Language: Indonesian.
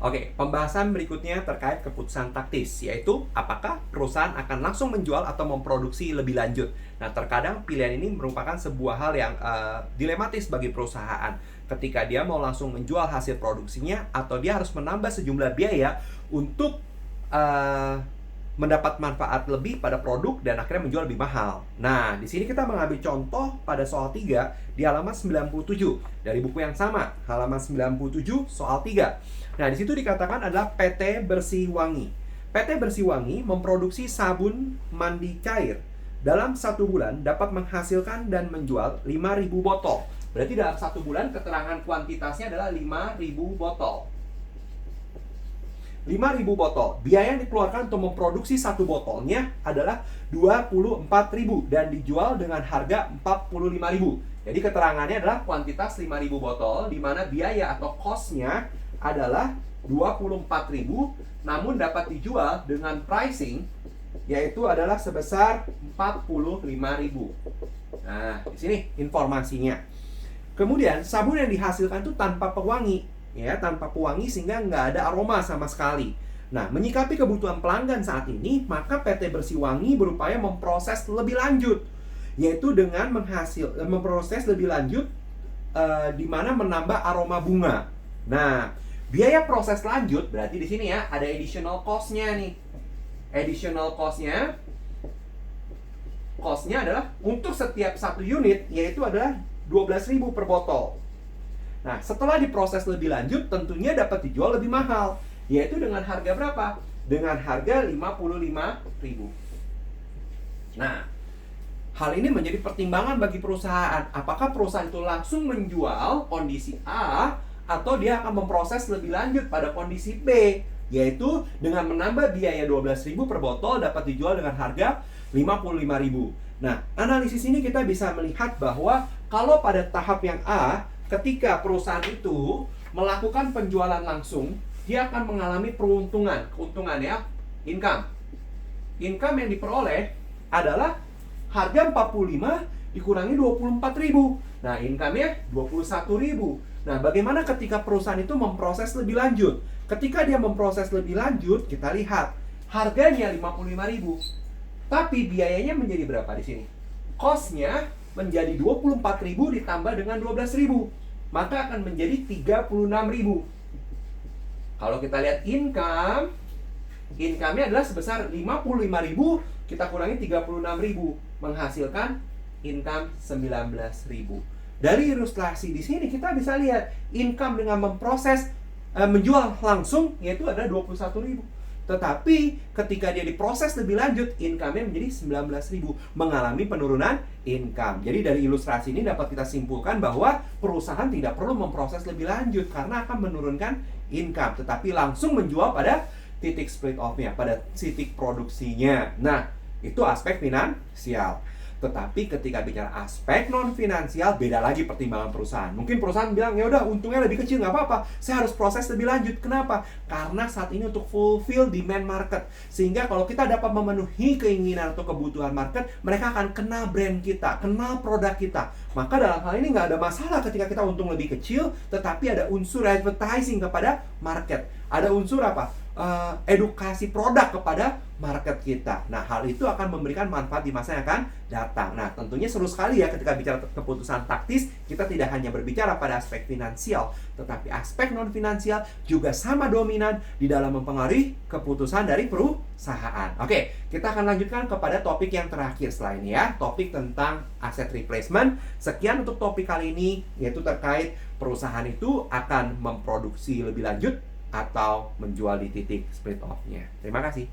Oke, pembahasan berikutnya terkait keputusan taktis, yaitu apakah perusahaan akan langsung menjual atau memproduksi lebih lanjut. Nah, terkadang pilihan ini merupakan sebuah hal yang dilematis bagi perusahaan. Ketika dia mau langsung menjual hasil produksinya, atau dia harus menambah sejumlah biaya untuk eh, mendapat manfaat lebih pada produk dan akhirnya menjual lebih mahal. Nah, di sini kita mengambil contoh pada soal 3 di halaman 97 dari buku yang sama, halaman 97 soal 3. Nah, di situ dikatakan adalah PT Bersih Wangi. PT Bersih Wangi memproduksi sabun mandi cair. Dalam 1 bulan dapat menghasilkan dan menjual 5.000 botol. Berarti dalam 1 bulan keterangan kuantitasnya adalah 5.000 botol. 5.000 botol. Biaya yang dikeluarkan untuk memproduksi 1 botolnya adalah 24.000 dan dijual dengan harga 45.000. Jadi keterangannya adalah kuantitas 5.000 botol, di mana biaya atau cost-nya adalah 24.000, namun dapat dijual dengan pricing yaitu adalah sebesar 45.000. Nah, di sini informasinya. Kemudian sabun yang dihasilkan itu tanpa pewangi, ya, tanpa pewangi sehingga nggak ada aroma sama sekali. Nah, menyikapi kebutuhan pelanggan saat ini, maka PT Bersih Wangi berupaya memproses lebih lanjut, yaitu dengan memproses lebih lanjut di mana menambah aroma bunga. Nah, biaya proses lanjut berarti di sini ya ada additional cost-nya nih. Additional cost-nya adalah untuk setiap 1 unit yaitu adalah 12.000 per botol. Nah, setelah diproses lebih lanjut, tentunya dapat dijual lebih mahal, yaitu dengan harga berapa? Dengan harga 55.000. Nah, hal ini menjadi pertimbangan bagi perusahaan. Apakah perusahaan itu langsung menjual kondisi A, atau dia akan memproses lebih lanjut pada kondisi B, yaitu dengan menambah biaya 12.000 per botol dapat dijual dengan harga 55.000. Nah, analisis ini kita bisa melihat bahwa kalau pada tahap yang A, ketika perusahaan itu melakukan penjualan langsung, dia akan mengalami keuntungan ya, income. Income yang diperoleh adalah harga 45 dikurangi 24.000. Nah, income-nya 21.000. Nah, bagaimana ketika perusahaan itu memproses lebih lanjut? Ketika dia memproses lebih lanjut, kita lihat harganya 55.000. Tapi biayanya menjadi berapa di sini? Cost-nya menjadi 24.000 ditambah dengan 12.000. Maka akan menjadi 36.000. Kalau kita lihat income-nya adalah sebesar 55.000, kita kurangi 36.000, menghasilkan income 19.000. Dari ilustrasi di sini kita bisa lihat income dengan memproses menjual langsung yaitu ada 21.000. Tetapi ketika dia diproses lebih lanjut, income-nya menjadi 19.000, mengalami penurunan income. Jadi dari ilustrasi ini dapat kita simpulkan bahwa perusahaan tidak perlu memproses lebih lanjut karena akan menurunkan income, tetapi langsung menjual pada titik split off-nya, pada titik produksinya. Nah, itu aspek finansial. Tetapi ketika bicara aspek non finansial, beda lagi pertimbangan perusahaan. Mungkin perusahaan bilang, ya udah untungnya lebih kecil, nggak apa-apa, saya harus proses lebih lanjut. Kenapa? Karena saat ini untuk fulfill demand market. Sehingga kalau kita dapat memenuhi keinginan atau kebutuhan market, mereka akan kenal brand kita, kenal produk kita. Maka dalam hal ini nggak ada masalah ketika kita untung lebih kecil, tetapi ada unsur advertising kepada market. Ada unsur apa? Edukasi produk kepada market kita. Nah, hal itu akan memberikan manfaat di masa yang akan datang. Nah, tentunya seru sekali ya ketika bicara keputusan taktis, kita tidak hanya berbicara pada aspek finansial, tetapi aspek non finansial juga sama dominan di dalam mempengaruhi keputusan dari perusahaan. Oke, kita akan lanjutkan kepada topik yang terakhir setelah ini ya, topik tentang aset replacement. Sekian untuk topik kali ini, yaitu terkait perusahaan itu akan memproduksi lebih lanjut atau menjual di titik split off-nya. Terima kasih.